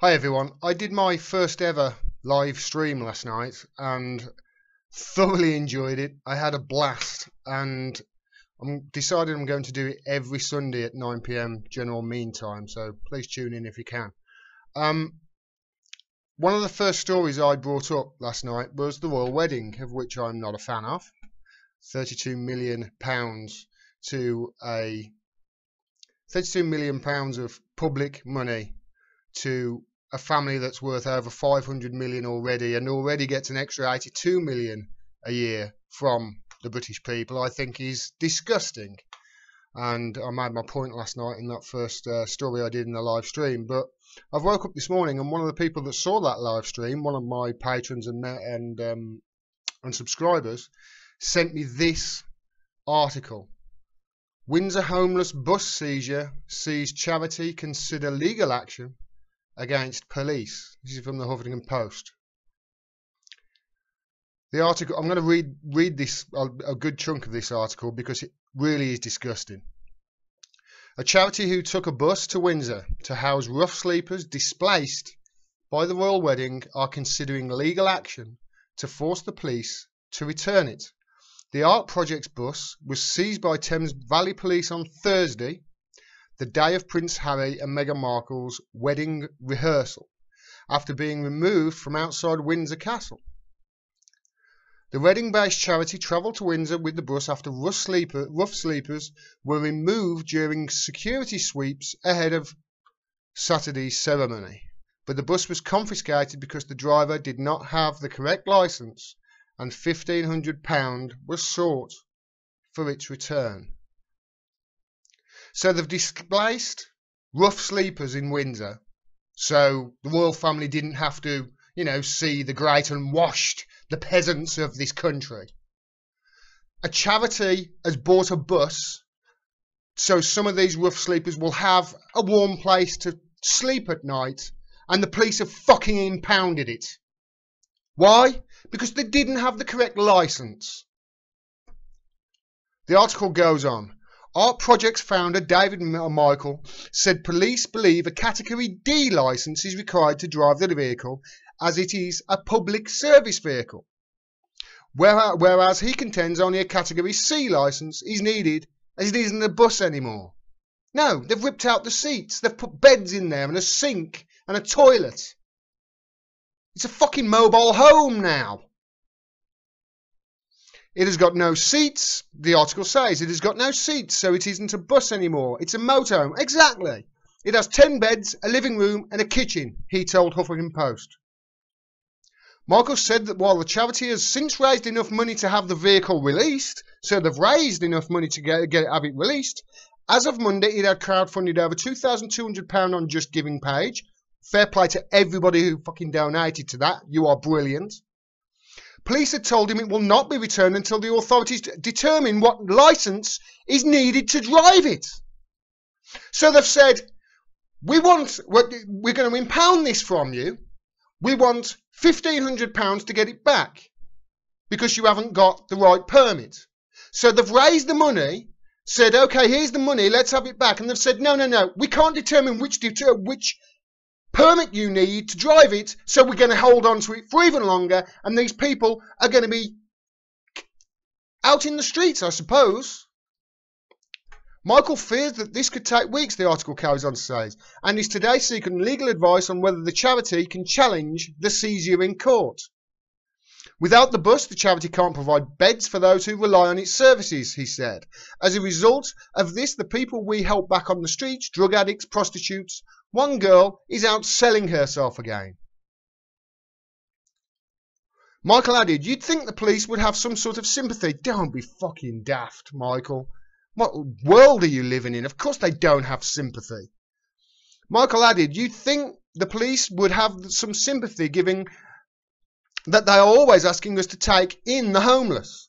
Hi everyone, I did my first ever live stream last night and thoroughly enjoyed it. I had a blast and I'm decided I'm going to do it every Sunday at 9 PM general mean time, so please tune in if you can. One of the first stories I brought up last night was the royal wedding, of which I'm not a fan of. £32 million to £32 million of public money to a family that's worth over 500 million already and already gets an extra 82 million a year from the British people, I think is disgusting. And I made my point last night in that first story I did in the live stream. But I woke up this morning and one of the people that saw that live stream, one of my patrons and subscribers, sent me this article. Windsor homeless bus seizure sees charity consider legal action against police. This is from the Huffington Post. The article, I'm going to read this, a good chunk of this article, because it really is disgusting. A charity who took a bus to Windsor to house rough sleepers displaced by the royal wedding are considering legal action to force the police to return it. The art project's bus was seized by Thames Valley Police on Thursday, the day of Prince Harry and Meghan Markle's wedding rehearsal, after being removed from outside Windsor Castle. The Reading-based charity travelled to Windsor with the bus after rough sleepers were removed during security sweeps ahead of Saturday's ceremony. But the bus was confiscated because the driver did not have the correct licence, and £1,500 was sought for its return. So they've displaced rough sleepers in Windsor, so the royal family didn't have to, see the great and washed, the peasants of this country. A charity has bought a bus, so some of these rough sleepers will have a warm place to sleep at night, and the police have fucking impounded it. Why? Because they didn't have the correct licence. The article goes on. Art Project's founder David Michael said police believe a Category D licence is required to drive the vehicle, as it is a public service vehicle, whereas he contends only a Category C licence is needed, as it isn't a bus anymore. No, they've ripped out the seats, they've put beds in there and a sink and a toilet. It's a fucking mobile home now. It has got no seats, the article says. It has got no seats, so it isn't a bus anymore. It's a motorhome. Exactly. It has 10 beds, a living room and a kitchen, he told Huffington Post. Michael said that while the charity has since raised enough money to have the vehicle released, so they've raised enough money to have it released, as of Monday it had crowdfunded over £2,200 on Just Giving page. Fair play to everybody who fucking donated to that. You are brilliant. Police had told him it will not be returned until the authorities determine what licence is needed to drive it. So they've said, we're going to impound this from you. We want £1,500 to get it back because you haven't got the right permit. So they've raised the money, said, okay, here's the money, let's have it back. And they've said, no, we can't determine which permit you need to drive it, so we're going to hold on to it for even longer, and these people are going to be out in the streets, I suppose. Michael fears that this could take weeks, the article carries on to say, and is today seeking legal advice on whether the charity can challenge the seizure in court. Without the bus, the charity can't provide beds for those who rely on its services, he said. As a result of this, the people we help back on the streets, drug addicts, prostitutes, one girl is out selling herself again. Michael added, you'd think the police would have some sort of sympathy. Don't be fucking daft, Michael. What world are you living in? Of course they don't have sympathy. Michael added, you'd think the police would have some sympathy, given that they are always asking us to take in the homeless.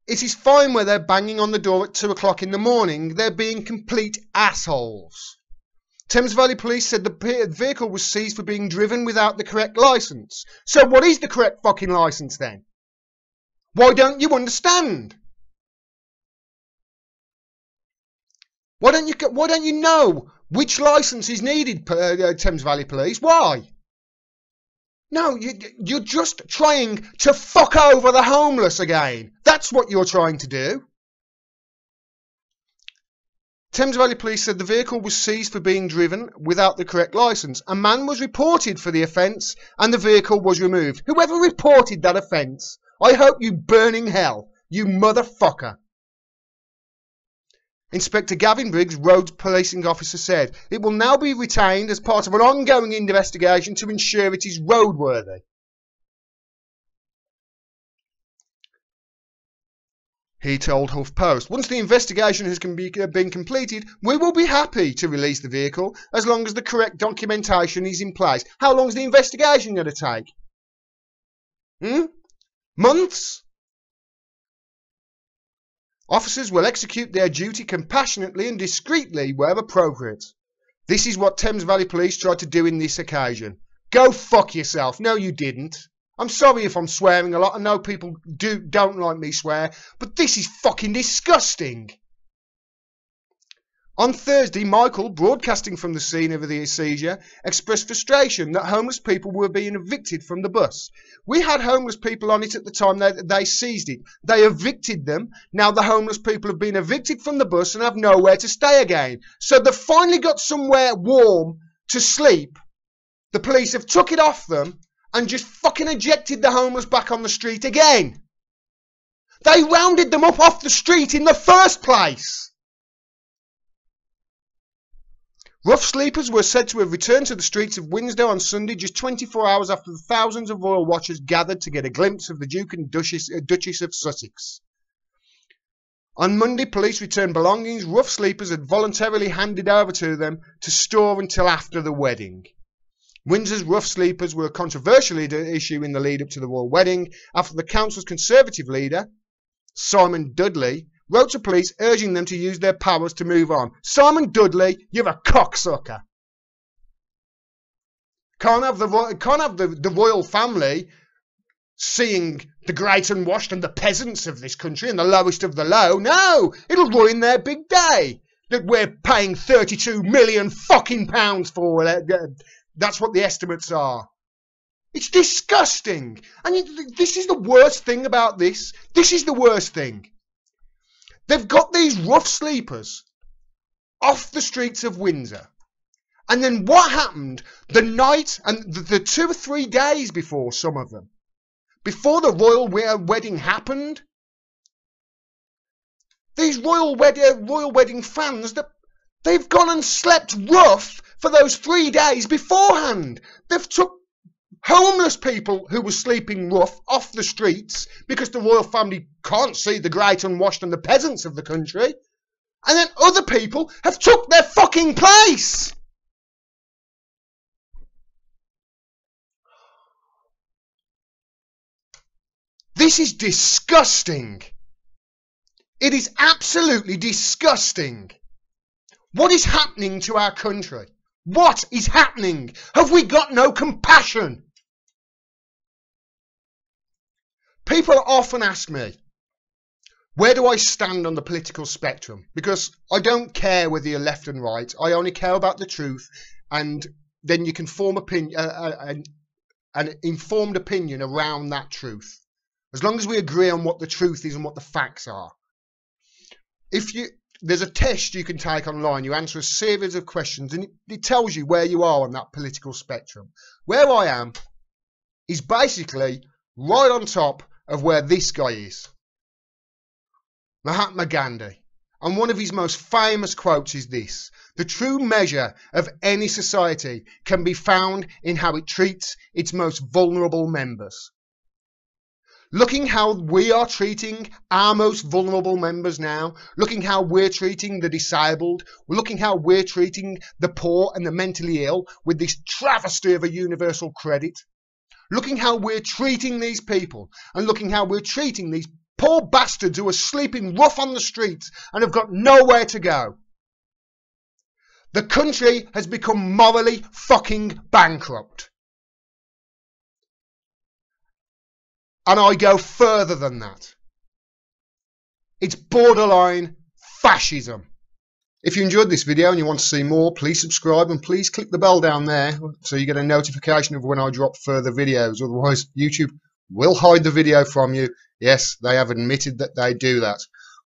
It is fine where they're banging on the door at 2 o'clock in the morning. They're being complete assholes. Thames Valley Police said the vehicle was seized for being driven without the correct licence. So what is the correct fucking licence then? Why don't you understand? Why don't you know Which licence is needed, Thames Valley Police? Why? No, you're just trying to fuck over the homeless again. That's what you're trying to do. Thames Valley Police said the vehicle was seized for being driven without the correct licence. A man was reported for the offence and the vehicle was removed. Whoever reported that offence, I hope you burn in hell, you motherfucker. Inspector Gavin Briggs, road policing officer, said it will now be retained as part of an ongoing investigation to ensure it is roadworthy. He told HuffPost, once the investigation has been completed, we will be happy to release the vehicle as long as the correct documentation is in place. How long is the investigation going to take? Months? Officers will execute their duty compassionately and discreetly where appropriate. This is what Thames Valley Police tried to do in this occasion. Go fuck yourself. No, you didn't. I'm sorry if I'm swearing a lot. I know people don't like me swear, but this is fucking disgusting. On Thursday, Michael, broadcasting from the scene of the seizure, expressed frustration that homeless people were being evicted from the bus. We had homeless people on it at the time they seized it. They evicted them. Now the homeless people have been evicted from the bus and have nowhere to stay again. So they've finally got somewhere warm to sleep. The police have took it off them and just fucking ejected the homeless back on the street again. They rounded them up off the street in the first place. Rough sleepers were said to have returned to the streets of Windsor on Sunday, just 24 hours after the thousands of royal watchers gathered to get a glimpse of the Duke and Duchess of Sussex. On Monday, police returned belongings rough sleepers had voluntarily handed over to them to store until after the wedding. Windsor's rough sleepers were a controversial issue in the lead-up to the royal wedding after the council's Conservative leader, Simon Dudley, wrote to police urging them to use their powers to move on. Simon Dudley, you're a cocksucker. Can't have the royal family seeing the great unwashed and the peasants of this country and the lowest of the low. No, it'll ruin their big day that we're paying 32 million fucking pounds for. That's what the estimates are. It's disgusting. And this is the worst thing about this. This is the worst thing. They've got these rough sleepers off the streets of Windsor. And then what happened the night and the 2 or 3 days before, some of them, before the royal wedding happened, these royal wedding fans, they've gone and slept rough for those 3 days beforehand. They've took homeless people who were sleeping rough off the streets because the royal family can't see the great unwashed and the peasants of the country. And then other people have took their fucking place. This is disgusting. It is absolutely disgusting. What is happening to our country? What is happening? Have we got no compassion? People often ask me, where do I stand on the political spectrum? Because I don't care whether you're left and right. I only care about the truth, and then you can form an informed opinion around that truth. As long as we agree on what the truth is and what the facts are. There's a test you can take online. You answer a series of questions and it tells you where you are on that political spectrum. Where I am is basically right on top of where this guy is. Mahatma Gandhi. And one of his most famous quotes is this: the true measure of any society can be found in how it treats its most vulnerable members. Looking how we are treating our most vulnerable members now, looking how we're treating the disabled, looking how we're treating the poor and the mentally ill with this travesty of a universal credit, looking how we're treating these people, and looking how we're treating these poor bastards who are sleeping rough on the streets and have got nowhere to go. The country has become morally fucking bankrupt. And I go further than that. It's borderline fascism. If you enjoyed this video and you want to see more, please subscribe and please click the bell down there so you get a notification of when I drop further videos. Otherwise, YouTube will hide the video from you. Yes, they have admitted that they do that.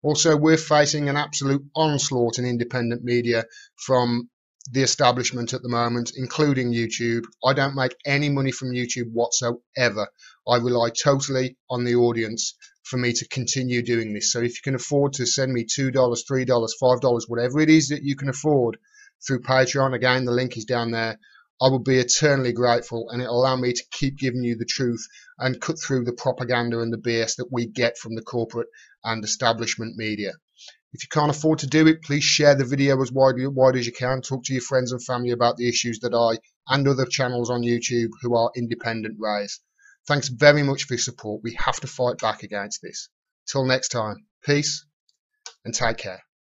Also, we're facing an absolute onslaught in independent media from the establishment at the moment, including YouTube. I don't make any money from YouTube whatsoever. I rely totally on the audience for me to continue doing this. So if you can afford to send me $2, $3, $5, whatever it is that you can afford through Patreon, again, the link is down there, I will be eternally grateful, and it'll allow me to keep giving you the truth and cut through the propaganda and the BS that we get from the corporate and establishment media. If you can't afford to do it, please share the video as wide as you can. Talk to your friends and family about the issues that I and other channels on YouTube who are independent raise. Thanks very much for your support. We have to fight back against this. Till next time, peace and take care.